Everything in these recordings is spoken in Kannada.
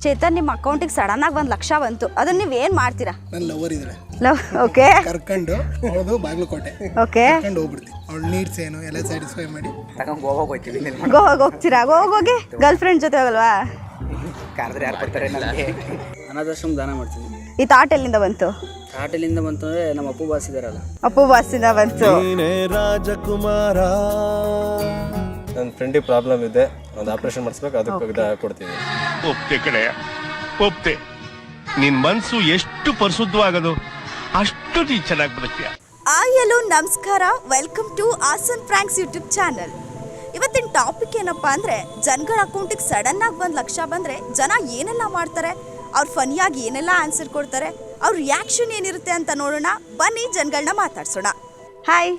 ಚೇತನ್, ನಿಮ್ಮ ಅಕೌಂಟಿಗೆ ಸಡನ್ ಆಗಿ 1,00,000 ಬಂತು, ಅದನ್ನ ನೀವು ಏನು ಮಾಡ್ತೀರಾ? ನನ್ನ ಲವರ್ ಇದ್ದಾಳೆ, ಓಕೆ, ಕರ್ಕೊಂಡು ಹೋಗೋದು ಬಾಗಲಕೋಟೆ, ಓಕೆ, ಕರ್ಕೊಂಡು ಹೋಗ್ಬಿಡ್ತೀವಿ. ಅವಳ ನೀಡ್ಸ್ ಏನು ಎಲ್ಲ ಸ್ಯಾಟಿಸ್ಫೈ ಮಾಡಿ ಗೋವಾಗ ಹೋಗ್ತೀರಾ? ಹೋಗಿ ಗರ್ಲ್ ಫ್ರೆಂಡ್ ಜೊತೆ ಹೋಗಲ್ವಾ? ಅನಾಥಾಶ್ರಮ ದಾನ ಮಾಡ್ತೀನಿ. ಈ ಥಾಟ್ ಎಲ್ಲಿಂದ ಬಂತು? ಹಾಟೆಲಿಂದ ಬಂತು ಅಂದರೆ ನಮ್ಮ ಅಪ್ಪು ಬಾಸ್ ಇದಾರಲ್ಲ, ಅಪ್ಪು ಬಾಸಿಂದ ಬಂತು. ರಾಜಕುಮಾರ. ನನ್ನ ಫ್ರೆಂಡಿಗೆ ಪ್ರಾಬ್ಲಮ್ ಇದೆ, ಒಂದು ಆಪರೇಷನ್ ಮಾಡಿಸ್ಬೇಕು, ಅದಕ್ಕೆ ಕೊಡ್ತೀವಿ. ಒಪ್ತೆ ಕಡೆ ಒಪ್ತೆ. ನಿನ್ ಮನ್ಸು ಎಷ್ಟು ಪರಿಶುದ್ಧವಾಗದು ಅಷ್ಟು ನೀ ಚೆನ್ನಾಗಿ ಬದುಕ್ತೀಯ. ಹಲೋ ನಮಸ್ಕಾರ, ವೆಲ್ಕಮ್ ಟು ಆಸನ್ ಫ್ರಾಂಕ್ಸ್ ಯೂಟ್ಯೂಬ್ ಚಾನಲ್. ಇವತ್ತಿನ ಟಾಪಿಕ್ ಏನಪ್ಪಾ ಅಂದರೆ, ಜನಗಳ ಅಕೌಂಟಿಗೆ ಸಡನ್ ಆಗಿ 1,00,000 ಬಂದರೆ ಜನ ಏನೆಲ್ಲ ಮಾಡ್ತಾರೆ, ಅವ್ರು ಫನಿಯಾಗಿ ಏನೆಲ್ಲ ಆನ್ಸರ್ ಕೊಡ್ತಾರೆ, ಅವ್ರ ರಿಯಾಕ್ಷನ್ ಏನಿರುತ್ತೆ ಅಂತ ನೋಡೋಣ. ಬನ್ನಿ ಜನಗಳನ್ನ ಮಾತಾಡ್ಸೋಣ. ಹಾಯ್,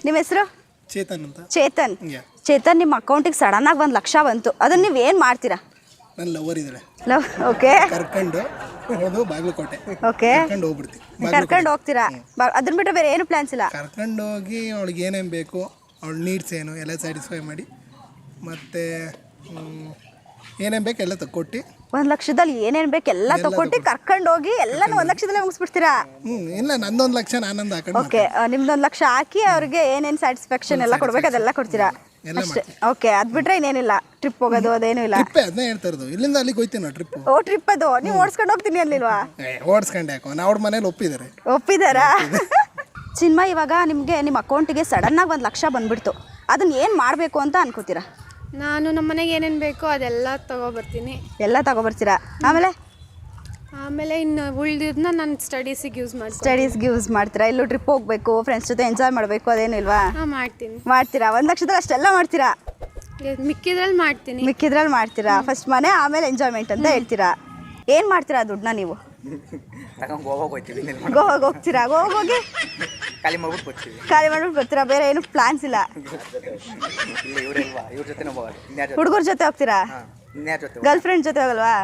ನಿಮ್ಮ ಹೆಸರು? ಚೇತನ್ ಅಂತ. ಚೇತನ್, ಚೇತನ್, ನಿಮ್ಮ ಅಕೌಂಟಿಗೆ ಸಡನ್ ಆಗಿ 1,00,000 ಬಂತು, ಅದನ್ನ ನೀವು ಏನು ಮಾಡ್ತೀರಾ? ನನ್ನ ಲವರ್ ಇದ್ದಾಳೆ, ಓಕೆ, ಕರ್ಕೊಂಡು ಹೋಗೋದು ಬಾಗಲಕೋಟೆ, ಓಕೆ, ಕರ್ಕೊಂಡು ಹೋಗ್ಬಿಡ್ತೀವಿ. ಕರ್ಕೊಂಡು ಹೋಗ್ತೀರಾ? ಅದನ್ನ ಬಿಟ್ಟರೆ ಬೇರೆ ಏನು ಪ್ಲಾನ್ಸ್ ಇಲ್ಲ? ಕರ್ಕೊಂಡು ಹೋಗಿ ಅವಳಿಗೆ ಏನೇನು ಬೇಕು, ಅವಳ ನೀಡ್ಸ್ ಏನು ಎಲ್ಲ ಸ್ಯಾಟಿಸ್ಫೈ ಮಾಡಿ, ಮತ್ತು ಏನೇನು ಬೇಕು ಎಲ್ಲ ಕೊಟ್ಟು 1,00,000ದಲ್ಲಿ ಏನೇನು ಬೇಕು ಎಲ್ಲ ತಗೊಟ್ಟು ಕರ್ಕೊಂಡು ಹೋಗಿ ಎಲ್ಲನೂ 1,00,000ದಲ್ಲೇ ಮುಗಿಸ್ಬಿಡ್ತೀರಾ? ಇಲ್ಲ, ನಂದೊಂದು ಲಕ್ಷ ನಾನೊಂದು ಹಾಕೊಂಡು. ಓಕೆ, ನಿಮ್ದು 1,00,000 ಹಾಕಿ ಅವ್ರಿಗೆ ಏನೇನು ಸ್ಯಾಟಿಸ್ಫ್ಯಾಕ್ಷನ್ ಎಲ್ಲ ಕೊಡ್ಬೇಕು ಅದೆಲ್ಲ ಕೊಡ್ತೀರಾ ಅಷ್ಟೇ? ಓಕೆ, ಅದು ಬಿಟ್ರೆ ಇನ್ನೇನಿಲ್ಲ? ಟ್ರಿಪ್ ಹೋಗೋದು ಅದೇನು ಇಲ್ಲ? ಟ್ರಿಪ್ಪೇ ಅದನ್ನೇ ಹೇಳ್ತಾ ಇರೋದು. ಇಲ್ಲಿಂದ ಅಲ್ಲಿಗೆ ಹೋಗ್ತೀವಿ ನಾವು ಟ್ರಿಪ್. ಓ, ಟ್ರಿಪ್ ಅದು ನೀವು ಓಡಿಸ್ಕೊಂಡು ಹೋಗ್ತೀನಿ ಅಲ್ಲಿಲ್ವಾ? ಓಡಿಸ್ಕೊಂಡು ಯಾಕೋ ಅವ್ರ ಮನೇಲಿ ಒಪ್ಪಿದಾರಾ? ಚಿನ್ಮ, ಇವಾಗ ನಿಮಗೆ ನಿಮ್ಮ ಅಕೌಂಟಿಗೆ ಸಡನ್ನಾಗಿ 1,00,000 ಬಂದ್ಬಿಡ್ತು, ಅದನ್ನ ಏನು ಮಾಡಬೇಕು ಅಂತ ಅನ್ಕೋತೀರಾ? ನಾನು ನಮ್ಮ ಮನೆಗೆ ಏನೇನು ಬೇಕೋ ಅದೆಲ್ಲ ತಗೊಬರ್ತೀನಿ. ಎಲ್ಲ ತಗೊಬರ್ತೀರಾ? ಆಮೇಲೆ ಇನ್ನು ಉಳಿದಿದ್ದನ್ನ ನಾನು ಸ್ಟಡೀಸಿಗೆ ಯೂಸ್ ಮಾಡ್ತೀರಾ? ಎಲ್ಲೂ ಟ್ರಿಪ್ ಹೋಗಬೇಕು, ಫ್ರೆಂಡ್ಸ್ ಜೊತೆ ಎಂಜಾಯ್ ಮಾಡಬೇಕು ಅದೇನು ಇಲ್ವಾ? ಮಾಡ್ತೀರಾ? 1,00,000ದಲ್ಲಿ ಅಷ್ಟೆಲ್ಲ ಮಾಡ್ತೀರಾ? ಮಿಕ್ಕಿದ್ರಲ್ಲಿ ಮಾಡ್ತೀರಾ? ಫಸ್ಟ್ ಮನೆ, ಆಮೇಲೆ ಎಂಜಾಯ್ಮೆಂಟ್ ಅಂತ ಹೇಳ್ತೀರಾ. ಏನು ಮಾಡ್ತೀರಾ ದುಡ್ಡನ್ನ ನೀವು? ಗೋವಾಗ ಹೋಗ್ತೀರಾ? ಹೋಗಿ ಖಾಲಿ ಮಾಡ್ಬಿಟ್ಟು ಬರ್ತೀರಾ? ಬೇರೆ ಏನು ಪ್ಲಾನ್ಸ್ ಇಲ್ಲ? ಹುಡುಗರ ಜೊತೆ ಹೋಗ್ತೀರಾ? ಗರ್ಲ್ ಫ್ರೆಂಡ್ ಜೊತೆ ಹೋಗಲ್ವಾ?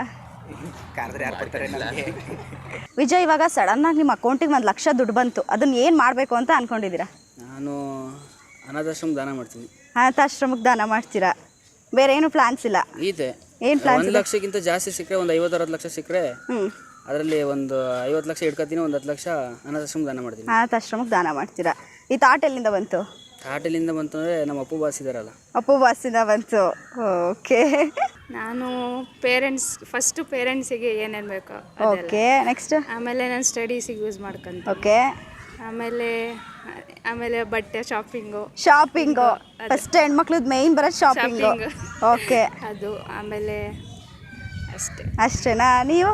ವಿಜಯ್, ಇವಾಗ ಸಡನ್ ಆಗಿ ನಿಮ್ಮ ಅಕೌಂಟಿಗೆ 1,00,000 ದುಡ್ಡು ಬಂತು, ಅದನ್ನ ಏನು ಮಾಡಬೇಕು ಅಂತ ಅನ್ಕೊಂಡಿದ್ದೀರಾ? ನಾನು ಅನಾಥಾಶ್ರಮ ದಾನ ಮಾಡ್ತೀನಿ. ಅನಾಥಾಶ್ರಮಕ್ಕೆ ದಾನ ಮಾಡ್ತೀರಾ? ಬೇರೆ ಏನು ಪ್ಲಾನ್ಸ್ ಇಲ್ಲ? ಇದೆ. ಏನು ಪ್ಲಾನ್ಸ್? 1,00,000ಕ್ಕಿಂತ ಜಾಸ್ತಿ ಸಿಕ್ಕರೆ, ಒಂದು 50-60 ಲಕ್ಷ ಸಿಕ್ಕರೆ ಅದರಲ್ಲಿ ಒಂದು 50 ಲಕ್ಷ ಇಟ್ಕೊತೀನಿ, ಒಂದು 10 ಲಕ್ಷ ಅನಾಥಾಶ್ರಮ ದಾನ ಮಾಡ್ತೀನಿ. ಅನಾಥಾಶ್ರಮಕ್ಕೆ ದಾನ ಮಾಡ್ತೀರಾ? ಈ ಥಾಟ್ ಎಲ್ಲಿಂದ ಬಂತು? ಹಾಟೆಲಿಂದ ಬಂತು ಅಂದರೆ ನಮ್ಮ ಅಪ್ಪು ಬಾಸ್ ಇದಾರಲ್ಲ, ಅಪ್ಪು ಬಾಸಿಂದ ಬಂತು. ಓಕೆ, ನಾನು ಫಸ್ಟು ಪೇರೆಂಟ್ಸಿಗೆ ಏನೇನು ಬೇಕೋ ಓಕೆ, ನೆಕ್ಸ್ಟ್ ಆಮೇಲೆ ನಾನು ಸ್ಟಡೀಸಿಗೆ ಯೂಸ್ ಮಾಡ್ಕೊಂತ. ಓಕೆ, ಆಮೇಲೆ ಬಟ್ಟೆ ಶಾಪಿಂಗು ಫಸ್ಟ್ ಹೆಣ್ಮಕ್ಳದ್ದು ಮೇಯ್ನ್ ಬರೋದು ಶಾಪಿಂಗು. ಓಕೆ, ಅದು ಆಮೇಲೆ ಅಷ್ಟೇನಾ? ನೀವು?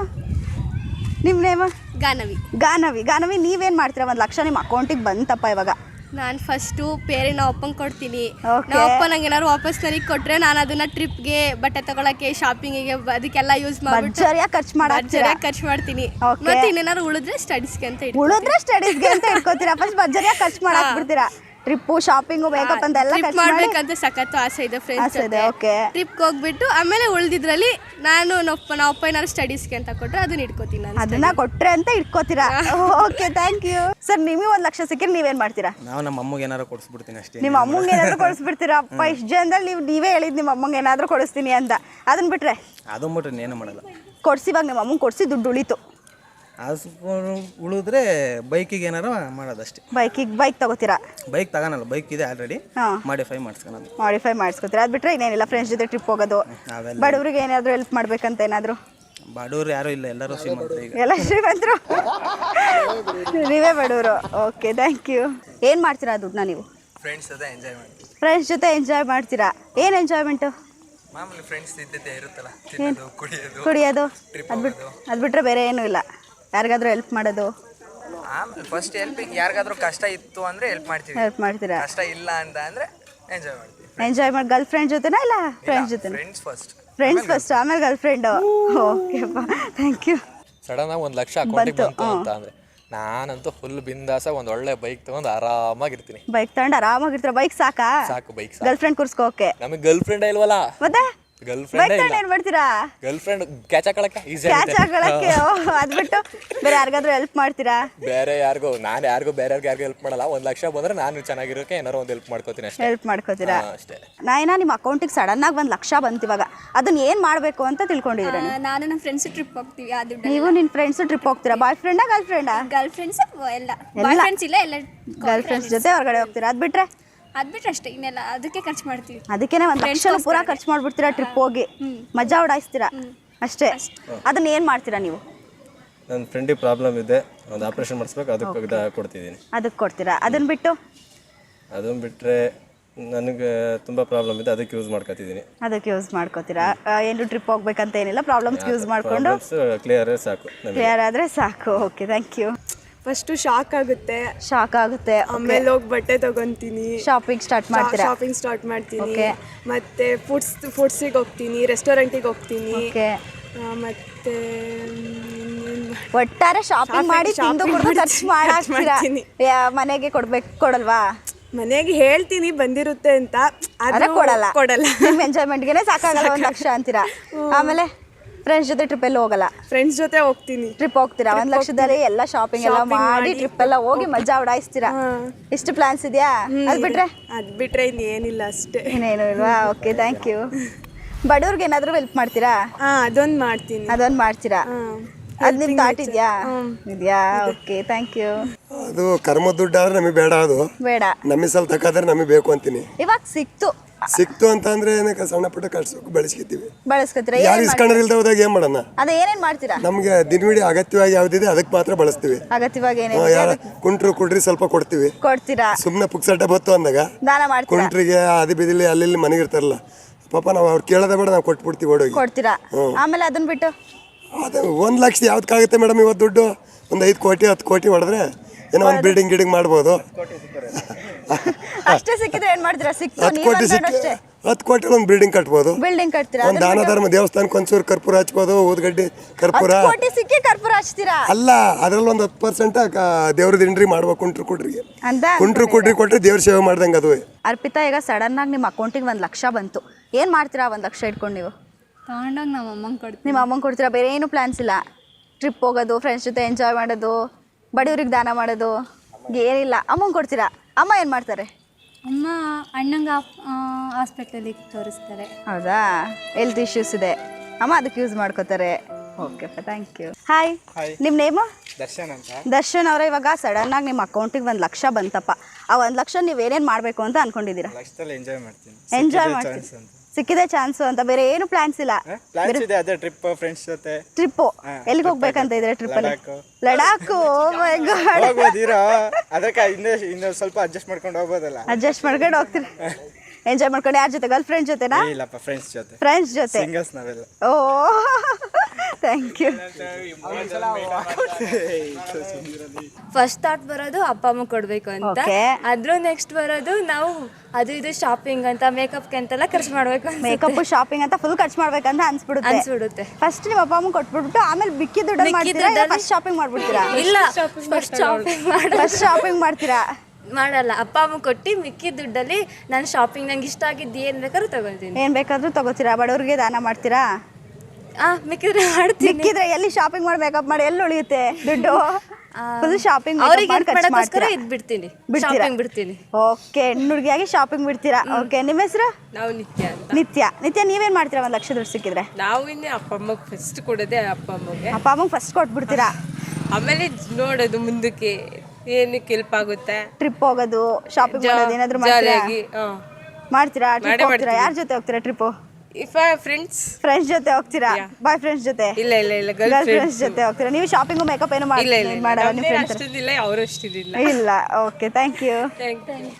ನಿಮ್ಮ ನೇಮ? ಗಾನವಿ, ನೀವೇನು ಮಾಡ್ತೀರಾ? 1,00,000 ನಿಮ್ಮ ಅಕೌಂಟಿಗೆ ಬಂತಪ್ಪ ಇವಾಗ. ನಾನು ಫಸ್ಟು ನಮ್ಮ ಅಪ್ಪಂಗೆ ಕೊಡ್ತೀನಿ. ನಮ್ಮ ಅಪ್ಪ ನಂಗೆ ಏನಾದ್ರು ವಾಪಸ್ ನನಗೆ ಕೊಟ್ಟರೆ ನಾನು ಅದನ್ನ ಟ್ರಿಪ್ಗೆ, ಬಟ್ಟೆ ತಗೊಳಕ್ಕೆ, ಶಾಪಿಂಗಿಗೆ, ಅದಕ್ಕೆಲ್ಲ ಯೂಸ್ ಮಾಡ್ಬಿಟ್ಟು ಖರ್ಚು ಮಾಡ್ತೀನಿ. ಮತ್ತೆ ಇನ್ನೇನಾದ್ರು ಉಳಿದ್ರೆ ಸ್ಟಡೀಸ್ಗೆ ಅಂತ ಇಟ್ಕೋತೀರಾ? ಫಸ್ಟ್ ಭರ್ಜರಿಯಾಗಿ ಖರ್ಚು ಮಾಡಾಕ್ಬಿಡ್ತೀರಾ? ಟ್ರಿಪ್ಪು, ಶಾಪಿಂಗು, ಮೇಕಪ್ ಅಂತ ಎಲ್ಲ ಮಾಡ್ಬೇಕಂತ ಸಖತ್ತು ಆಸೆ ಇದೆ ಫ್ರೆಂಡ್ಸ್ ಜೊತೆ. ಟ್ರಿಪ್ಗೆ ಹೋಗ್ಬಿಟ್ಟು ಆಮೇಲೆ ಉಳಿದಿದ್ರಲ್ಲಿ ನಾನು ನಮ್ಮ ಅಪ್ಪ ಏನಾದ್ರು ಸ್ಟಡೀಸ್ಗೆ ಅಂತ ಕೊಟ್ಟರೆ ಅದನ್ನ ಇಟ್ಕೋತೀನಿ. ಅದನ್ನ ಕೊಟ್ರೆ ಅಂತ ಇಟ್ಕೋತೀರಾ? Okay, thank you sir. ನಿಮಗೆ 1,00,000 ಸಿಕ್ಕಿದ್ರೆ ನೀವೇನು ಮಾಡ್ತೀರಾ? ನಾವು ನಮ್ಮ ಅಮ್ಮಗೆ ಏನಾದ್ರು ಕೊಡಿಸ್ಬಿಡ್ತೀನಿ ಅಷ್ಟೇ. ನಿಮ್ಮ ಅಮ್ಮಂಗೆ ಏನಾದ್ರು ಕೊಡಿಸ್ಬಿಡ್ತೀರಾ? ಅಪ್ಪ, ಇಷ್ಟು ಜನದಲ್ಲಿ ನೀವೇ ಹೇಳಿದ್ದು ನಿಮ್ಮ ಅಮ್ಮಂಗೆ ಏನಾದರೂ ಕೊಡಿಸ್ತೀನಿ ಅಂತ. ಅದನ್ನ ಬಿಟ್ರೆ ಏನು ಮಾಡಲ್ಲ. ಕೊಡಿಸಿ, ಇವಾಗ ನಿಮ್ಮ ಅಮ್ಮಂಗೆ ಕೊಡಿಸಿ ದುಡ್ಡು ಉಳಿತು, ಉಳಿದ್ರೆ ಬೈಕಿಗೆ ಏನಾರು ಮಾಡೋದಷ್ಟೇ. ಬೈಕ್ ತಗೋತೀರಾ? ಬೈಕ್ ತಗೋನಲ್ಲ, ಬೈಕ್ ಇದೆ ಆಲ್ರೆಡಿ, ಮಾಡಿಫೈ ಮಾಡಿಸ್ಕೊತೀರಾ? ಅದು ಬಿಟ್ಟರೆ ಇನ್ನೇನಿಲ್ಲ? ಫ್ರೆಂಡ್ಸ್ ಜೊತೆ ಟ್ರಿಪ್ ಹೋಗೋದು, ಬಡವರಿಗೆ ಏನಾದರೂ ಹೆಲ್ಪ್ ಮಾಡ್ಬೇಕಂತ ಏನಾದರೂ? ಬಡವರು ಯಾರು ಇಲ್ಲ, ಎಲ್ಲರೂ ಶ್ರೀಮಂತರು. ಎಲ್ಲ ಶ್ರೀಮಂತರು, ನೀವೇ ಬಡವರು. Okay, thank you. ಏನು ಮಾಡ್ತೀರಾ ದುಡ್ಡನ್ನ ನೀವು? ಫ್ರೆಂಡ್ಸ್ ಜೊತೆ ಎಂಜಾಯ್ ಮಾಡ್ತೀರಾ? ಏನು ಎಂಜಾಯ್ಮೆಂಟು? ಕುಡಿಯೋದು, ಅದು ಬಿಟ್ಟರೆ ಬೇರೆ ಏನೂ ಇಲ್ಲ? ಯಾರಿಗಾದ್ರೂ ಹೆಲ್ಪ್ ಮಾಡೋದು? ಫಸ್ಟ್ ಯಾರಿಗಾದ್ರೂ ಕಷ್ಟ ಇತ್ತು ಅಂದ್ರೆ ಹೆಲ್ಪ್ ಮಾಡ್ತೀರಾ? ಕಷ್ಟ ಇಲ್ಲ ಅಂತ ಅಂದ್ರೆ ಎಂಜಾಯ್ ಮಾಡಿ ಗರ್ಲ್ ಫ್ರೆಂಡ್ ಜೊತೆನಾ ಇಲ್ಲ ಫ್ರೆಂಡ್ಸ್ ಜೊತೆ? ಫ್ರೆಂಡ್ಸ್ ಫಸ್ಟ್, ಆಮೇಲೆ ಗರ್ಲ್ ಫ್ರೆಂಡು. ಓಕೆಪ್ಪ, ಥ್ಯಾಂಕ್ ಯು. ಸಡನ್ ಆಗಿ 1,00,000 ಅಕೌಂಟಿಗೆ ಬಂತು ಅಂತ ಅಂದ್ರೆ ನಾನಂತೂ ಫುಲ್ ಬಿಂದಾಸ ಒಂದು ಒಳ್ಳೆ ಬೈಕ್ ತಗೊಂಡು ಆರಾಮಾಗಿರ್ತೀನಿ. ಬೈಕ್ ತಗೊಂಡು ಆರಾಮಾಗಿರ್ತೀರ? ಬೈಕ್ ಸಾಕು. ಬೈಕ್ ಗರ್ಲ್ ಫ್ರೆಂಡ್ ಕೂರ್ಸ್ಕೋಕೆ? ನಮಗೆ ಗರ್ಲ್ ಫ್ರೆಂಡ್ ಇಲ್ವಲ್ಲ, ಮತ್ತೆ ಗರ್ಲ್ ಬೈಕ್ ಫ್ರೆಂಡ್ ತಗೊಂಡು ಏನ್ ಮಾಡ್ತೀರಾ? ಗರ್ಲ್ ಫ್ರೆಂಡ್ ಕ್ಯಾಚ್ ಹಾಕೊಳಕ್ಕೆ ಈಸಿ ಕ್ಯಾಚ್ ಹಾಕೊಳಕ್ಕೆ. ಅದ್ ಬಿಟ್ಟು ಬೇರೆ ಯಾರಿಗಾದ್ರೂ ಹೆಲ್ಪ್ ಮಾಡ್ತೀರಾ? ಬೇರೆ ಯಾರಿಗೂ ಬೇರೆ ಯಾರಿಗೂ ಹೆಲ್ಪ್ ಮಾಡಲ್ಲ. 1 ಲಕ್ಷ ಬಂದ್ರೆ ನಾನು ಚೆನ್ನಾಗಿರೋಕೆ ಏನಾರು ಒಂದು ಹೆಲ್ಪ್ ಮಾಡ್ಕೋತೀನಿ ಅಷ್ಟೇ. ಹೆಲ್ಪ್ ಮಾಡ್ಕೋತೀರಾ? ಅಷ್ಟೇ. ನಾಯಿನ ನಿಮ್ಮ ಅಕೌಂಟಿಗೆ ಸಡನ್ ಆಗಿ 1 ಲಕ್ಷ ಬಂತು ಇವಾಗ, ಅದನ್ನ ಏನ್ ಮಾಡ್ಬೇಕು ಅಂತ ತಿಳ್ಕೊಂಡಿದ್ದೀರಾ ನೀವು? ನಾನು ನಮ್ಮ ಫ್ರೆಂಡ್ಸ್ ಟ್ರಿಪ್ ಹೋಗ್ತೀವಿ. ಆ ದುಡ್ಡು ನೀವು ನಿನ್ನ ಫ್ರೆಂಡ್ಸ್ ಟ್ರಿಪ್ ಹೋಗ್ತೀರಾ? ಬಾಯ್ ಫ್ರೆಂಡಾ ಗರ್ಲ್ ಫ್ರೆಂಡಾ? ಗರ್ಲ್ ಫ್ರೆಂಡ್ಸ್ ಎಲ್ಲ ಬಾಯ್ ಫ್ರೆಂಡ್ಸ್ ಇಲ್ಲ, ಎಲ್ಲ ಗರ್ಲ್ ಫ್ರೆಂಡ್ಸ್ ಜೊತೆ ಹೊರಗಡೆ ಹೋಗ್ತೀರಾ? ಅದ್ ಬಿಟ್ರೆ ಅಷ್ಟೇ, ಇನ್ನೆಲ್ಲ ಅದಕ್ಕೆ ಖರ್ಚು ಮಾಡ್ತೀವಿ. ಅದಕ್ಕೇನೆ 1 ಲಕ್ಷ ಪೂರಾ ಖರ್ಚು ಮಾಡ್ಬಿಡ್ತೀರಾ ಟ್ರಿಪ್ ಹೋಗಿ, ಮಜಾ ಉಡಾಯಿಸ್ತೀರಾ ಅಷ್ಟೇ. ಅದನ್ನ ಏನ್ ಮಾಡ್ತೀರಾ ನೀವು? ನನ್ನ ಫ್ರೆಂಡಿಗೆ ಪ್ರಾಬ್ಲಮ್ ಇದೆ, ಒಂದು ಆಪ್ರೇಷನ್ ಮಾಡಿಸ್ಬೇಕು, ಅದಕ್ಕೆ ಕೊಡ್ತಿದ್ದೀನಿ. ಅದಕ್ಕೆ ಕೊಡ್ತೀರಾ? ಅದನ್ನ ಬಿಟ್ಟು ಅದನ್ನು ಬಿಟ್ಟರೆ ನನಗೆ ತುಂಬ ಪ್ರಾಬ್ಲಮ್ ಇದೆ, ಅದಕ್ಕೆ ಯೂಸ್ ಮಾಡ್ಕೊತಿದ್ದೀನಿ. ಅದಕ್ಕೆ ಯೂಸ್ ಮಾಡ್ಕೋತೀರಾ? ಏನು ಟ್ರಿಪ್ ಹೋಗ್ಬೇಕಂತ ಏನಿಲ್ಲ, ಪ್ರಾಬ್ಲಮ್ಸ್ ಯೂಸ್ ಮಾಡ್ಕೊಂಡು ಕ್ಲಿಯರ್ ಸಾಕು, ಕ್ಲಿಯರ್ ಆದರೆ ಸಾಕು. Okay, thank you. First shock ಆಗುತ್ತೆ, ಆಮೇಲೆ ಹೋಗಿ ಬಟ್ಟೆ ತಗೊಂತೀನಿ, ಶಾಪಿಂಗ್ ಸ್ಟಾರ್ಟ್ ಮಾಡ್ತೀರಾ? ಶಾಪಿಂಗ್ ಸ್ಟಾರ್ಟ್ ಮಾಡ್ತೀನಿ. Okay. ಮತ್ತೆ ಫುಡ್ಸಿಗೆ ಹೋಗ್ತೀನಿ, ರೆಸ್ಟೋರೆಂಟಿಗೆ ಹೋಗ್ತೀನಿ. ಓಕೆ. ಮತ್ತೆ ಒಟ್ಟಾರೆ ಶಾಪಿಂಗ್ ಮಾಡಿ ತಿಂದು ಕುಡಿದು ಖರ್ಚು ಮಾಡಾಕ್ತೀರಾ? ಮಾಡ್ತೀನಿ. ಮನೆಗೆ ಕೊಡಲ್ವಾ? ಮನೆಗೆ ಹೇಳ್ತೀನಿ ಬಂದಿರುತ್ತೆ ಅಂತ, ಆದ್ರೆ ಕೊಡಲ್ಲ. ಕೊಡಲ್ಲ. ನಿಮ್ಮ ಎಂಜಾಯ್ಮೆಂಟ್ಗೆ ಸಾಕಾಗಲ್ಲ 1 ಲಕ್ಷ ಅಂತೀರಾ. ಆಮೇಲೆ ಫ್ರೆಂಡ್ಸ್ ಜೊತೆ ಟ್ರಿಪ್ ಎಲ್ಲ ಹೋಗಲ್ಲ? ಫ್ರೆಂಡ್ಸ್ ಜೊತೆ ಹೋಗ್ತೀನಿ. ಟ್ರಿಪ್ ಹೋಗ್ತೀರಾ? 1 ಲಕ್ಷದಲ್ಲಿ ಎಲ್ಲ ಶಾಪಿಂಗ್ ಎಲ್ಲ ಮಾಡಿ ಟ್ರಿಪ್ ಎಲ್ಲ ಹೋಗಿ ಮಜಾ ಉಡಾಯಿಸ್ತೀರಾ? ಇಷ್ಟು ಪ್ಲಾನ್ಸ್ ಇದೆಯಾ? ಅದ್ ಬಿಟ್ರೆ ಇನ್ನೇನಿಲ್ಲ ಅಷ್ಟೇ. ಇನ್ನೇನು ಇಲ್ವಾ? Okay, thank you. ಬಡವ್ರಿಗೆ ಏನಾದರೂ ಹೆಲ್ಪ್ ಮಾಡ್ತೀರಾ? ಅದೊಂದು ಮಾಡ್ತೀನಿ. ಅದೊಂದು ಮಾಡ್ತೀರಾ? ಅದು ನಿಮ್ಮ ಥಾಟ್ ಇದೆಯಾ? ಇದೆಯಾ? Okay, thank you. ಅದು ಕರ್ಮ ದುಡ್ಡಾದ್ರೆ ನಮಗೆ ಬೇಡ, ಅದು ಬೇಡ, ನಮಗೆ ಸ್ವಲ್ಪ ತಕ್ಕಾದ್ರೆ ನಮಗೆ ಬೇಕು ಅಂತೀನಿ. ಇವಾಗ ಸಿಕ್ತು ಅಂತಂದ್ರೆ ಏನಕ್ಕೆ ಸಣ್ಣ ಪುಟ್ಟ ಕಳ್ಸೋಕೆ ಬಳಸ್ಕೊತೀರಾ? ಯಾರು ಇಸ್ಕೊಂಡ್ರಿಲ್ದ ಹೋದಾಗ ಏನ್ ಮಾಡೋಣ? ಅದೇ ಏನೇನ್ ಮಾಡ್ತೀರಾ? ನಮ್ಗೆ ದಿನವಿಡೀ ಅಗತ್ಯವಾಗಿ ಯಾವ್ದಿದೆ ಅದಕ್ಕೆ ಮಾತ್ರ ಬಳಸ್ತೀವಿ. ಅಗತ್ಯವಾಗಿ ಯಾರ ಕುಂಟ್ರು ಕುಡ್ರಿ ಸ್ವಲ್ಪ ಕೊಡ್ತೀವಿ. ಕೊಡ್ತೀರಾ? ಸುಮ್ಮನೆ ಪುಕ್ಸಟ್ಟ ಬತ್ತು ಅಂದಾಗ ದಾನ ಮಾಡ್ತೀರಾ? ಕುಂಟ್ರಿಗೆ ಅದಿ ಬಿದಿಲಿ ಅಲ್ಲಿ ಮನೆಗಿರ್ತಾರಲ್ಲ ಪಾಪ, ನಾವು ಅವ್ರು ಕೇಳೋದ ಬೇಡ, ನಾವು ಕೊಟ್ಬಿಡ್ತೀವಿ ಓಡೋಗಿ. ಕೊಡ್ತೀರಾ? ಆಮೇಲೆ ಅದನ್ನ ಬಿಟ್ಟು ಅದು 1 ಲಕ್ಷ ಯಾವ್ದಕ್ಕಾಗುತ್ತೆ ಮೇಡಮ್ ಇವತ್ತು ದುಡ್ಡು? ಒಂದು 5 ಕೋಟಿ 10 ಕೋಟಿ ಹೊಡೆದ್ರೆ ಏನೋ ಒಂದು ಬಿಲ್ಡಿಂಗ್ ಮಾಡ್ಬೋದು. ಅಷ್ಟೇ ಸಿಕ್ಕಿದ್ರೆ ಏನ್ ಮಾಡ್ತೀರಾ? 10 ಕೋಟಿ ಸಿಕ್ಕಿ 10 ಕೋಟಿ ಒಂದು ಬಿಲ್ಡಿಂಗ್ ಕಟ್ಬೋದು. ಬಿಲ್ಡಿಂಗ್ ಕಟ್ತೀರಾ? ಒಂದು ದಾನ ಧರ್ಮ ದೇವಸ್ಥಾನಕ್ಕೆ ಒಂಚೂರು ಕರ್ಪೂರ ಹಚ್ಬೋದು, ಊದ್ಗಡ್ಡಿ ಕರ್ಪೂರ. 10 ಕೋಟಿ ಸಿಕ್ಕಿ ಕರ್ಪೂರ ಹಚ್ತೀರಾ? ಅಲ್ಲ, ಅದ್ರಲ್ಲಿ ಒಂದು 10% ದೇವ್ರ ದಿಂಡ್ರಿ ಮಾಡುವ ಕುಂಟ್ರು ಕುಡ್ರಿಗೆ ಅಂತ ಕುಂಟ್ರು ಕುಡ್ರಿ ಕೊಟ್ರೆ ದೇವ್ರ ಸೇವೆ ಮಾಡ್ದಂಗೆ ಅದು. ಅರ್ಪಿತಾ, ಈಗ ಸಡನ್ ಆಗಿ ನಿಮ್ಮ ಅಕೌಂಟಿಗೆ 1 ಲಕ್ಷ ಬಂತು, ಏನ್ ಮಾಡ್ತೀರಾ 1 ಲಕ್ಷ ಇಟ್ಕೊಂಡು ನೀವು? ತಗೊಂಡೋಗಿ ನಮ್ಮ ಅಮ್ಮಂಗೆ ಕೊಡ್ತೀನಿ. ನಿಮ್ಮ ಅಮ್ಮಂಗೆ ಕೊಡ್ತೀರಾ? ಬೇರೆ ಏನು ಪ್ಲಾನ್ಸ್ ಇಲ್ಲ? ಟ್ರಿಪ್ ಹೋಗೋದು, ಫ್ರೆಂಡ್ಸ್ ಜೊತೆ ಎಂಜಾಯ್ ಮಾಡೋದು, ಬಡವ್ರಿಗೆ ದಾನ ಮಾಡೋದು ಏನಿಲ್ಲ? ಅಮ್ಮಂಗೆ ಕೊಡ್ತೀರಾ? ಅಮ್ಮ ಏನು ಮಾಡ್ತಾರೆ? ಅಮ್ಮ ಅಣ್ಣಂಗೆ ಹಾಸ್ಪಿಟಲಿಗೆ ತೋರಿಸ್ತಾರೆ. ಹೌದಾ? ಹೆಲ್ತ್ ಇಶ್ಯೂಸ್ ಇದೆ, ಅಮ್ಮ ಅದಕ್ಕೆ ಯೂಸ್ ಮಾಡ್ಕೋತಾರೆ. Okay, thank you. ಹಾಯ್, ನಿಮ್ಮ ನೇಮು? ದರ್ಶನ್ ಅಂತ. ದರ್ಶನ್ ಅವರೇ, ಇವಾಗ ಸಡನ್ ಆಗಿ ನಿಮ್ಮ ಅಕೌಂಟಿಗೆ 1 ಲಕ್ಷ ಬಂತಪ್ಪ, ಆ 1 ಲಕ್ಷ ನೀವೇನೇನು ಮಾಡಬೇಕು ಅಂತ ಅನ್ಕೊಂಡಿದ್ದೀರಾ? ಎಂಜಾಯ್ ಮಾಡ್ತೀನಿ. ಎಂಜಾಯ್ ಮಾಡ್ತೀನಿ. ಸಿಕ್ಕಿದೆ ಚಾನ್ಸು ಅಂತ ಬೇರೆ ಏನು ಪ್ಲಾನ್ಸ್ ಇಲ್ಲ? ಅದೇ ಟ್ರಿಪ್, ಫ್ರೆಂಡ್ಸ್ ಜೊತೆ. ಟ್ರಿಪ್ಪು ಎಲ್ಲಿಗೆ ಹೋಗ್ಬೇಕಂತ ಇದ್ರೆ? ಟ್ರಿಪ್ಪಲ್ಲಿ ಲಡಾಖು. ಅದಕ್ಕೆ ಇನ್ನೂ ಸ್ವಲ್ಪ ಅಡ್ಜಸ್ಟ್ ಮಾಡ್ಕೊಂಡು ಹೋಗ್ಬೋದಲ್ಲ? ಅಡ್ಜಸ್ಟ್ ಮಾಡ್ಕೊಂಡು ಹೋಗ್ತೀರಿ? ಎಂಜಾಯ್ ಮಾಡ್ಕೊಂಡು ಯಾರ ಜೊತೆ? ಗರ್ಲ್ ಫ್ರೆಂಡ್ ಜೊತೆನಾ? ಇಲ್ಲಪ್ಪ, ಫ್ರೆಂಡ್ಸ್ ಜೊತೆ. ಫ್ರೆಂಡ್ಸ್ ಜೊತೆ? ಸಿಂಗಲ್ಸ್ ನಾವೆಲ್ಲ. Oh, thank you. First thought ಬರೋದು ಅಪ್ಪ ಅಮ್ಮ ಕೊಡಬೇಕು ಅಂತ, ಅದ್ರ ನೆಕ್ಸ್ಟ್ ಬರೋದು ನಾವು ಅದು ಇದು ಶಾಪಿಂಗ್ ಅಂತ, ಮೇಕಪ್ಗೆ ಅಂತೆಲ್ಲ ಖರ್ಚು ಮಾಡಬೇಕು. ಮೇಕಪ್ ಶಾಪಿಂಗ್ ಅಂತ ಫುಲ್ ಖರ್ಚು ಮಾಡ್ಬೇಕಂತ ಅನ್ಸ್ಬಿಡುತ್ತೆ. ಫಸ್ಟ್ ನಿಮ್ಮ ಅಪ್ಪ ಅಮ್ಮ ಕೊಟ್ಬಿಟ್ಟು ಆಮೇಲೆ ಬಿಕ್ಕಿ ದುಡ್ಡು ಮಾಡ್ತೀರಾ? ಫಸ್ಟ್ ಶಾಪಿಂಗ್ ಮಾಡ್ಬಿಡ್ತೀರಾ? ಇಲ್ಲ, ಫಸ್ಟ್ ಶಾಪಿಂಗ್ ಮಾಡ್ತೀರಾ? ಮಾಡಲ್ಲ. ಅಪ್ಪ ಅಮ್ಮ ಕೊಟ್ಟು ಮಿಕ್ಕಿ ದುಡ್ಡಲ್ಲಿ ನಾನು ಶಾಪಿಂಗ್ ನಂಗೆ ಇಷ್ಟ ಆಗಿದ್ದು ಏನು ಬೇಕಾದ್ರೂ ತಗೊಳ್ತೀನಿ. ಏನು ಬೇಕಾದ್ರೂ ತಗೋತೀರಾ? ಬಡವ್ರಿಗೆ ದಾನ ಮಾಡ್ತೀರಾ? ಮಿಕ್ಕಿದ್ರೆ ಮಾಡ್ತೀನಿ. ಮಿಕ್ಕಿದ್ರೆ ಎಲ್ಲಿ ಶಾಪಿಂಗ್ ಮಾಡಿ ಮೇಕಪ್ ಮಾಡಿ ಎಲ್ಲಿ ಉಳಿಯುತ್ತೆ ದುಡ್ಡು? ಫುಲ್ ಶಾಪಿಂಗ್ ಬಿಡ್ತೀನಿ. ಓಕೆ, ಹೆಣ್ಣುಡುಗಿಯಾಗಿ ಶಾಪಿಂಗ್ ಬಿಡ್ತೀರಾ? ಓಕೆ, ನಿಮ್ಮ ಹೆಸರು? ನಾವು ನಿತ್ಯ. ನಿತ್ಯ, ನೀವೇನ್ ಮಾಡ್ತೀರಾ 1 ಲಕ್ಷ ದುಡ್ಡು ಸಿಕ್ಕಿದ್ರೆ? ನಾವು ಇನ್ನೇ ಅಪ್ಪ ಅಮ್ಮಗೆ ಫಸ್ಟ್ ಕೊಡೋದೆ. ಅಪ್ಪ ಅಮ್ಮಗೆ ಫಸ್ಟ್ ಕೊಟ್ಬಿಡ್ತೀರಾ? ಆಮೇಲೆ ನೋಡೋದು ಮುಂದಕ್ಕೆ ಏನಕ್ಕೆ ಹೆಲ್ಪ್ ಆಗುತ್ತೆ. ಟ್ರಿಪ್ ಹೋಗೋದು, ಶಾಪಿಂಗ್ ಮಾಡೋದು ಏನಾದ್ರು ಮಾಡ್ತೀರಾ? ಟ್ರಿಪ್ ಹೋಗ್ತೀರಾ? ಯಾರ ಜೊತೆ ಹೋಗ್ತೀರಾ ಟ್ರಿಪ್? ಫ್ರೆಂಡ್ಸ್ ಜೊತೆ ಹೋಗ್ತೀರಾ? ಬಾಯ್ ಫ್ರೆಂಡ್ಸ್ ಜೊತೆ? ಇಲ್ಲ, ಗರ್ಲ್ ಫ್ರೆಂಡ್ಸ್ ಜೊತೆ ಹೋಗ್ತೀರಾ? ನೀವು ಶಾಪಿಂಗ್ ಮೇಕಪ್ ಏನು ಮಾಡಲ್ಲ? ಇಲ್ಲ. Okay, thank you.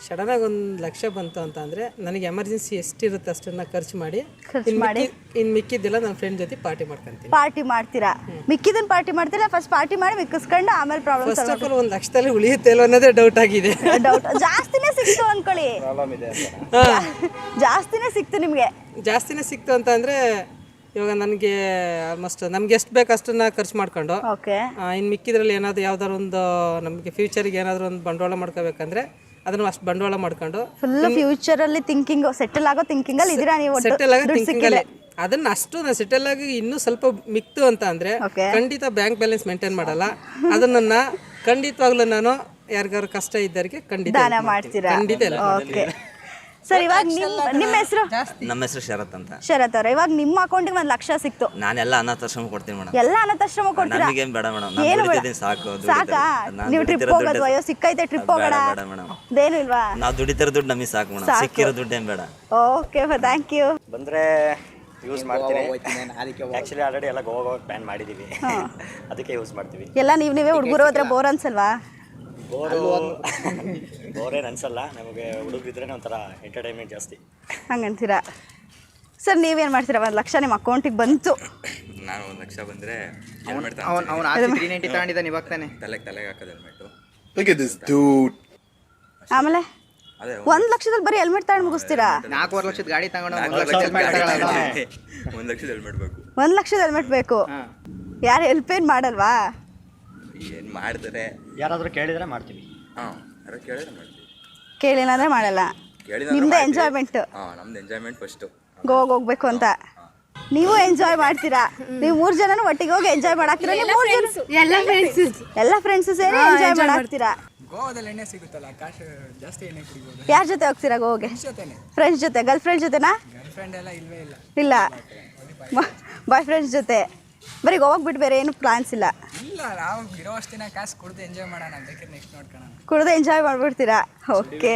ಸಡನ್ ಆಗಿ 1 ಲಕ್ಷ ಬಂತು ಅಂತ ಅಂದ್ರೆ ನನಗೆ ಎಮರ್ಜೆನ್ಸಿ ಎಷ್ಟಿರುತ್ತೆ ಅಷ್ಟನ್ನ ಖರ್ಚು ಮಾಡಿ ಇನ್ನು ಮಿಕ್ಕಿದ್ದೆಲ್ಲ ನನ್ನ ಫ್ರೆಂಡ್ ಜೊತೆ ಪಾರ್ಟಿ ಮಾಡ್ಕೊಂತೀನಿ. ಪಾರ್ಟಿ ಮಾಡ್ತೀರಾ? ಮಿಕ್ಕಿದನ್ನ ಪಾರ್ಟಿ ಮಾಡ್ತೀರಾ? ಫಸ್ಟ್ ಪಾರ್ಟಿ ಮಾಡಿ ಮಿಕ್ಕಿಸ್ಕೊಂಡು ಆಮೇಲೆ ಪ್ರಾಬ್ಲಮ್ ಫಸ್ಟ್ ಆಫ್ ಆಲ್ 1 ಲಕ್ಷದಲ್ಲಿ ಉಳಿಯುತ್ತೆ ಇಲ್ವ ಅನ್ನೋದೇ ಡೌಟ್ ಆಗಿದೆ. ಜಾಸ್ತಿನೇ ಸಿಕ್ತು ಅನ್ಕೊಳ್ಳಿ. ಜಾಸ್ತಿನೇ ಸಿಕ್ತು ನಿಮಗೆ? ಜಾಸ್ತಿನೇ ಸಿಕ್ತು ಅಂತ ಅಂದರೆ ಇವಾಗ ನನಗೆ ಆಲ್ಮೋಸ್ಟ್ ನಮ್ಗೆ ಎಷ್ಟು ಬೇಕು ಅಷ್ಟನ್ನ ಖರ್ಚು ಮಾಡ್ಕೊಂಡು ಇನ್ನು ಮಿಕ್ಕಿದ್ರಲ್ಲಿ ಏನಾದರೂ ಯಾವ್ದಾರು ಒಂದು ನಮಗೆ ಫ್ಯೂಚರಿಗೆ ಏನಾದರೂ ಒಂದು ಬಂಡವಾಳ ಮಾಡ್ಕೋಬೇಕಂದ್ರೆ ಅದನ್ನು ಅಷ್ಟು ಬಂಡವಾಳ ಮಾಡ್ಕೊಂಡು ಫುಲ್ ಫ್ಯೂಚರ್ ಅಲ್ಲಿ ಥಿಂಕಿಂಗ್ ಸೆಟಲ್ ಆಗೋ ಥಿಂಕಿಂಗ್ ಅಲ್ಲಿ ಇದೀರಾ ನೀವು? ಸೆಟಲ್ ಆಗಿ ಥಿಂಕಿಂಗಲ್ಲಿ ಅದನ್ನ ಅಷ್ಟು ನಾನು ಸೆಟಲ್ ಆಗಿ ಇನ್ನೂ ಸ್ವಲ್ಪ ಮಿಕ್ತು ಅಂತ ಅಂದರೆ ಖಂಡಿತ ಬ್ಯಾಂಕ್ ಬ್ಯಾಲೆನ್ಸ್ ಮೇಂಟೈನ್ ಮಾಡಲ್ಲ. ಅದನ್ನ ಖಂಡಿತವಾಗ್ಲೂ ನಾನು ಯಾರಿಗಾರು ಕಷ್ಟ ಇದ್ದವರಿಗೆ ಖಂಡಿತ ಮಾಡ್ತೀರಾ? ಖಂಡಿತ ಎಲ್ಲ ಓಕೆ ಸರ್, ಇವಾಗ ನಿಮ್ಮ ಹೆಸರು? ನಮ್ಮ ಹೆಸರು ಶರತ್ ಅಂತ. ಶರತ್ ಅವ್ರೆ, ಇವಾಗ ನಿಮ್ಮ ಅಕೌಂಟಿಗೆ 1 ಲಕ್ಷ ಸಿಕ್ತು, ನಾನೆಲ್ಲ ಅನಾಥಾಶ್ರಮ ಕೊಡ್ತೀನಿ ಮೇಡಮ್. ಎಲ್ಲ ಅನಾಥಾಶ್ರಮ ಕೊಡ್ತೀರಾ? ನಮಗೇನು ಬೇಡ ಮೇಡಮ್, ಏನು ನಾನು ಬೇಡ? ದುಡಿತಿದ್ದೀನಿ ಸಾಕು. ಸಾಕಾ? ನೀವು ಟ್ರಿಪ್ ಹೋಗೋದು ಅಯ್ಯೋ ಸಿಕ್ಕೈತೆ ಟ್ರಿಪ್ ಹೋಗೋಣ ಬೇಡ ಮೇಡಮ್, ಅದೇನು ಇಲ್ವಾ? ನಾವು ದುಡಿತಿರೋ ದುಡ್ಡು ನಮಗೆ ಸಾಕು ಮೇಡಮ್, ಸಿಕ್ಕಿರೋ ದುಡ್ಡು ಏನು ಬೇಡ. Okay, thank you. ಬಂದರೆ ಯೂಸ್ ಮಾಡ್ತೀನಿ. ಆ್ಯಕ್ಚುಲಿ ಆಲ್ರೆಡಿ ಎಲ್ಲ ಗೋವಾ ಪ್ಲ್ಯಾನ್ ಮಾಡಿದ್ದೀವಿ, ಅದಕ್ಕೆ ಯೂಸ್ ಮಾಡ್ತೀವಿ. ಎಲ್ಲ ನೀವೇ ಹುಡುಗರು ಹೋದ್ರೆ ಬೋರ್ ಅನ್ಸಲ್ವಾ? ಬೋರೇನು ಅನ್ಸಲ್ಲ ನಮಗೆ, ಹುಡುಗರಿದ್ರೆ ಒಂಥರ ಎಂಟರ್ಟೈನ್ಮೆಂಟ್ ಜಾಸ್ತಿ. ಹಂಗಂತೀರಾ? ಸರ್ ನೀವೇನು ಮಾಡ್ತೀರಾ? 1 ಲಕ್ಷ ನಿಮ್ಮ ಅಕೌಂಟಿಗೆ ಬಂತು. ನಾನು 1 ಲಕ್ಷ ಬಂದರೆ ಅವ್ನು ಆರ್ 390 ತಗೊಂಡಿದ್ದಾನೆ, ಇವಾಗ ತಾನೆ ತಲೆಗೆ ಹಾಕೋದು ಹೆಲ್ಮೆಟ್ಟು. ಆಮೇಲೆ 1 ಲಕ್ಷದಲ್ಲಿ ಬರೀ ಹೆಲ್ಮೆಟ್ ತಗೊಂಡು ಮುಗಿಸ್ತೀರಾ? 4 ಲಕ್ಷದ ಗಾಡಿ ತಗೊಂಡು 1 ಲಕ್ಷದ ಹೆಲ್ಮೆಟ್ ತಗೊಳ್ಳಲ್ಲ. 1 ಲಕ್ಷದ ಹೆಲ್ಮೆಟ್ ಬೇಕು. 1 ಲಕ್ಷದ ಹೆಲ್ಮೆಟ್ ಬೇಕು. ಯಾರು ಹೆಲ್ಪ್ ಏನು ಮಾಡಲ್ವಾ? ಏನು ಮಾಡ್ತಾರೆ, ಯಾರಾದರೂ ಕೇಳಿದರೆ ಮಾಡ್ತೀವಿ. ಯಾರು ಕೇಳಿದ್ರೆ ಮಾಡ್ತೀವಿ, ಕೇಳಿಲ್ಲ ಅಂದರೆ ಮಾಡಲ್ಲ. ನಿಮ್ದು ಎಂಜಾಯ್ಮೆಂಟ್? ನಮ್ದು ಎಂಜಾಯ್ಮೆಂಟ್ ಫಸ್ಟು, ಗೋವಾಗೆ ಹೋಗ್ಬೇಕು ಅಂತ. ನೀವು ಎಂಜಾಯ್ ಮಾಡ್ತೀರಾ? ನೀವು 3 ಜನನು ಒಟ್ಟಿಗೆ ಹೋಗಿ ಎಂಜಾಯ್ ಮಾಡಾಕ್ತೀರಾ? ಎಲ್ಲ ಫ್ರೆಂಡ್ಸು ಸೇರಿ ಎಂಜಾಯ್ ಮಾಡಾಕ್ತೀರಾ? ಗೋವಾದಲ್ಲಿ ಎಣ್ಣೆ ಸಿಗುತ್ತಲ್ಲ, ಕಾಶು ಜಾಸ್ತಿ ಎಣ್ಣೆ ಕುಡಿಬೋದು. ಯಾರ ಜೊತೆ ಹೋಗ್ತೀರಾ ಗೋವಾಗೆ? ಫ್ರೆಂಡ್ಸ್ ಜೊತೆ? ಗರ್ಲ್ ಫ್ರೆಂಡ್ ಜೊತೆನಾ? ಗರ್ಲ್ ಫ್ರೆಂಡ್ ಎಲ್ಲ ಇಲ್ವೇ ಇಲ್ಲ. ಇಲ್ಲ, ಬಾಯ್ ಫ್ರೆಂಡ್ಸ್ ಜೊತೆ. ಬರೀ ಗೋವಾಗೆ ಬಿಟ್ಟು ಬೇರೆ ಏನು ಪ್ಲಾನ್ಸ್ ಇಲ್ಲ? ಇಲ್ಲ, ನಾವು ಇರೋಷ್ಟು ದಿನ ಕಾಸು ಕುಡ್ದು ಎಂಜಾಯ್ ಮಾಡೋಣ, ಬೇಕಾದ್ರೆ ನೆಕ್ಸ್ಟ್ ನೋಡ್ಕೊಳ್ಳೋಣ. ಕುಡ್ದು ಎಂಜಾಯ್ ಮಾಡ್ಬಿಡ್ತೀರಾ? ಓಕೆ.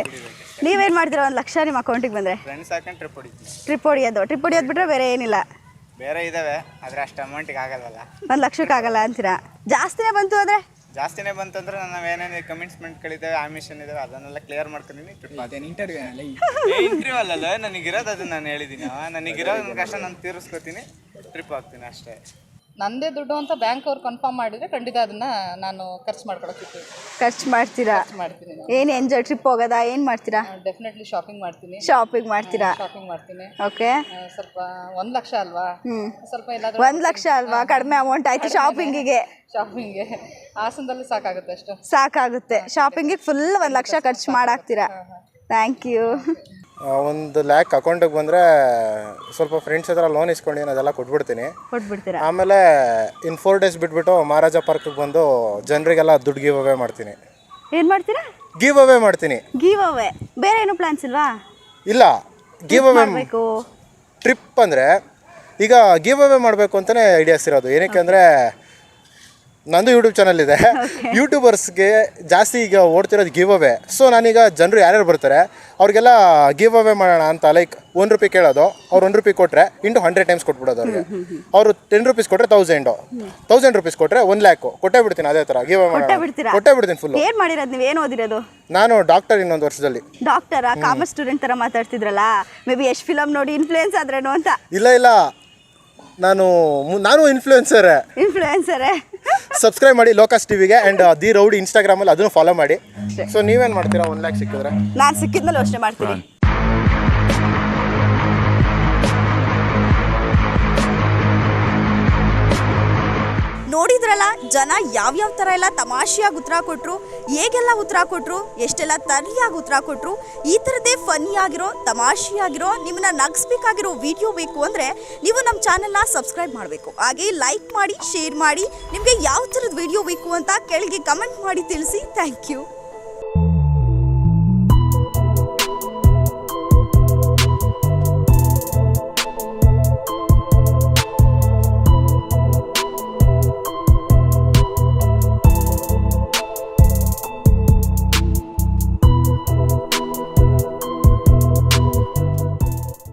ನೀವೇನು ಮಾಡ್ತೀರಾ 1 ಲಕ್ಷ ನಿಮ್ಮ ಅಕೌಂಟಿಗೆ ಬಂದರೆ? ಫ್ರೆಂಡ್ಸ್ ಹಾಕೊಂಡು ಟ್ರಿಪ್ ಹೊಡಿತೀವಿ. ಟ್ರಿಪ್ ಹೊಡಿಯೋದು ಬಿಟ್ಟರೆ ಬೇರೆ ಏನಿಲ್ಲ? ಬೇರೆ ಇದ್ದಾವೆ, ಆದರೆ ಅಷ್ಟು ಅಮೌಂಟಿಗೆ ಆಗಲ್ವಲ್ಲ. 1 ಲಕ್ಷಕ್ಕೆ ಆಗಲ್ಲ ಅಂತೀರಾ? ಜಾಸ್ತಿನೇ ಬಂತು ಅಂದರೆ? ಜಾಸ್ತಿನೇ ಬಂತಂದ್ರೆ ನಾವು ಏನೇನು ಕಮಿಟ್ಸ್ಮೆಂಟ್ಗಳಿದ್ದಾವೆ, ಆಮಿಷನ್ ಇದ್ದಾವೆ, ಅದನ್ನೆಲ್ಲ ಕ್ಲಿಯರ್ ಮಾಡ್ಕೊಂಡಿನಿ ಟ್ರಿಪ್. ಅದೇನು ಇಂಟರ್ವ್ಯೂ ಅಲ್ಲಲ್ಲ, ನನಗಿರೋದು ಅದು ನಾನು ಹೇಳಿದ್ದೀನಿ. ನನಗಿರೋ ನನ್ನ ಕಷ್ಟ ನಾನು ತೀರಿಸ್ಕೊತೀನಿ, ಟ್ರಿಪ್ ಹೋಗ್ತೀನಿ ಅಷ್ಟೇ. ನಂದೇ ದುಡ್ಡು ಅಂತ ಬ್ಯಾಂಕ್ ಅವ್ರು ಕನ್ಫರ್ಮ್ ಮಾಡಿದರೆ ಖಂಡಿತ ಅದನ್ನು ನಾನು ಖರ್ಚು ಮಾಡ್ಕೊಳಕ್ಕೆ ಖರ್ಚು ಮಾಡ್ತೀರಾ? ಮಾಡ್ತೀನಿ. ಏನು ಎಂಜಾಯ್ ಟ್ರಿಪ್ ಹೋಗೋದಾ? ಏನು ಮಾಡ್ತೀರಾ? ಡೆಫಿನೆಟ್ಲಿ ಶಾಪಿಂಗ್ ಮಾಡ್ತೀನಿ. ಶಾಪಿಂಗ್ ಮಾಡ್ತೀರಾ? ಶಾಪಿಂಗ್ ಮಾಡ್ತೀನಿ. ಓಕೆ. ಸ್ವಲ್ಪ 1 ಲಕ್ಷ ಅಲ್ವಾ, ಸ್ವಲ್ಪ ಎಲ್ಲಾದರೂ 1 ಲಕ್ಷ ಅಲ್ವಾ? ಕಡಿಮೆ ಅಮೌಂಟ್ ಆಯ್ತು ಶಾಪಿಂಗಿಗೆ. ಹಾಸನದಲ್ಲಿ ಸಾಕಾಗುತ್ತೆ ಅಷ್ಟು. ಸಾಕಾಗುತ್ತೆ ಶಾಪಿಂಗಿಗೆ ಫುಲ್ 1 ಲಕ್ಷ ಖರ್ಚು ಮಾಡಾಕ್ತೀರಾ? Thank you. 1 ಲ್ಯಾಕ್ ಅಕೌಂಟಿಗೆ ಬಂದರೆ ಸ್ವಲ್ಪ ಫ್ರೆಂಡ್ಸ್ ಹತ್ರ ಲೋನ್ ಇಸ್ಕೊಂಡಿದ್ದೀನಿ, ಅದೆಲ್ಲ ಕೊಟ್ಬಿಡ್ತೀರಾ? ಆಮೇಲೆ ಇನ್ 4 ಡೇಸ್ ಬಿಟ್ಬಿಟ್ಟು ಮಹಾರಾಜ ಪಾರ್ಕಿಗೆ ಬಂದು ಜನರಿಗೆಲ್ಲ ದುಡ್ಡು ಗಿವ್ ಅವೇ ಮಾಡ್ತೀನಿ. ಏನು ಮಾಡ್ತೀರಾ? ಗಿವ್ ಅವೇ ಮಾಡ್ತೀನಿ. Give away? ಬೇರೆ ಏನು ಪ್ಲಾನ್ಸ್ ಇಲ್ವಾ? ಇಲ್ಲ, ಗಿವ್ ಅವೇ ಮಾಡಬೇಕು. ಟ್ರಿಪ್ ಅಂದರೆ ಈಗ ಗಿವ್ ಅವೇ ಮಾಡಬೇಕು ಅಂತಲೇ ಐಡಿಯಾಸ್ ಇರೋದು. ಏನಕ್ಕೆ ಅಂದರೆ ನಂದು ಯೂಟ್ಯೂಬ್ ಚಾನಲ್ ಇದೆ, ಯೂಟ್ಯೂಬರ್ಸ್ಗೆ ಜಾಸ್ತಿ ಈಗ ಓಡ್ತಿರೋದು ಗಿವ್ ಅವೇ. ಸೊ ನಾನೀಗ ಜನರು ಯಾರ್ಯಾರು ಬರ್ತಾರೆ ಅವ್ರಿಗೆಲ್ಲ ಗಿವ್ ಅವೇ ಮಾಡೋಣ ಅಂತ, ಲೈಕ್ 1 ರೂಪಾಯಿ ಕೇಳೋದು, ಅವ್ರು 1 ರೂಪಾಯಿ ಕೊಟ್ಟರೆ ಇಂಟು 100 ಟೈಮ್ಸ್ ಕೊಟ್ಬಿಡೋದು ಅವ್ರಿಗೆ. ಅವರು 10 ರೂಪೀಸ್ ಕೊಟ್ಟರೆ 1000 ರೂಪೀಸ್ ಕೊಟ್ಟರೆ 1 ಲ್ಯಾಕ್ ಕೊಟ್ಟೇ ಬಿಡ್ತೀನಿ. ಅದೇ ಥರ ಗಿವ್ ಅವೇ ಕೊಟ್ಟೇ ಬಿಡ್ತೀನಿ ಫುಲ್. ಏನು ಮಾಡಿರೋದು ನೀವು? ಏನು ಓದಿರೋದು? ನಾನು ಡಾಕ್ಟರ್, ಇನ್ನೊಂದು ವರ್ಷದಲ್ಲಿ. ಡಾಕ್ಟರಾ? ಕಾಮರ್ಸ್ ಸ್ಟೂಡೆಂಟ್ ಥರ ಮಾತಾಡ್ತಿದ್ರಲ್ಲ, ಮೇ ಬಿ ಎಷ್ಟು ಫಿಲಮ್ ನೋಡಿ ಇನ್ಫ್ಲೂಯೆನ್ಸ್ ಆದ್ರೇನೋ ಅಂತ. ಇಲ್ಲ, ನಾನು ಇನ್ಫ್ಲೂಯೆನ್ಸರೇ. ಸಬ್ಸ್ಕ್ರೈಬ್ ಮಾಡಿ ಲೋಕಸ್ ಟಿವಿಗೆ ಆ್ಯಂಡ್ ದಿ ರೌಡಿ ಇನ್ಸ್ಟಾಗ್ರಾಮಲ್ಲಿ ಅದನ್ನು ಫಾಲೋ ಮಾಡಿ. ಸೊ ನೀವೇನು ಮಾಡ್ತೀರಾ 1 ಲ್ಯಾಕ್ ಸಿಕ್ಕಿದ್ರೆ? ನಾನು ಸಿಕ್ಕಿದ್ಮೇಲೆ ಯೋಚನೆ ಮಾಡ್ತೀನಿ. ನೋಡಿದ್ರಲ್ಲ ಜನ ಯಾವ್ಯಾವ ಥರ ಎಲ್ಲ ತಮಾಷೆಯಾಗಿ ಉತ್ತರ ಕೊಟ್ಟರು, ಹೇಗೆಲ್ಲ ಉತ್ತರ ಕೊಟ್ಟರು, ಎಷ್ಟೆಲ್ಲ ತರಿಯಾಗಿ ಉತ್ತರ ಕೊಟ್ಟರು. ಈ ಥರದ್ದೇ ಫನ್ನಿಯಾಗಿರೋ ತಮಾಷೆಯಾಗಿರೋ ನಿಮ್ಮನ್ನ ನಗಿಸ್ಬೇಕಾಗಿರೋ ವಿಡಿಯೋ ಬೇಕು ಅಂದರೆ ನೀವು ನಮ್ಮ ಚಾನೆಲ್ನ ಸಬ್ಸ್ಕ್ರೈಬ್ ಮಾಡಬೇಕು. ಹಾಗೆ ಲೈಕ್ ಮಾಡಿ, ಶೇರ್ ಮಾಡಿ. ನಿಮಗೆ ಯಾವ ಥರದ ವಿಡಿಯೋ ಬೇಕು ಅಂತ ಕೆಳಗೆ ಕಮೆಂಟ್ ಮಾಡಿ ತಿಳಿಸಿ. Thank you.